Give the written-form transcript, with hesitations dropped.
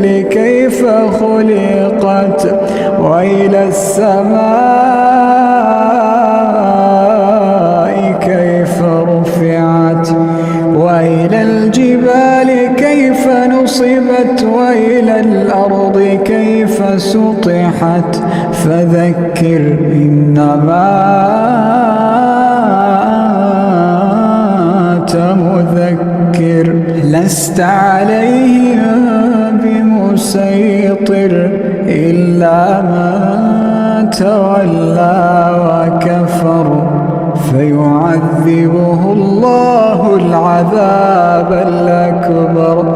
كيف خلقت وإلى السماء كيف رفعت وإلى الجبال كيف نصبت وإلى الأرض كيف سطحت فذكر إنما أنت مذكر لست عليهم بمسيطر إلا من تولى وكفر فيعذبه الله العذاب الأكبر.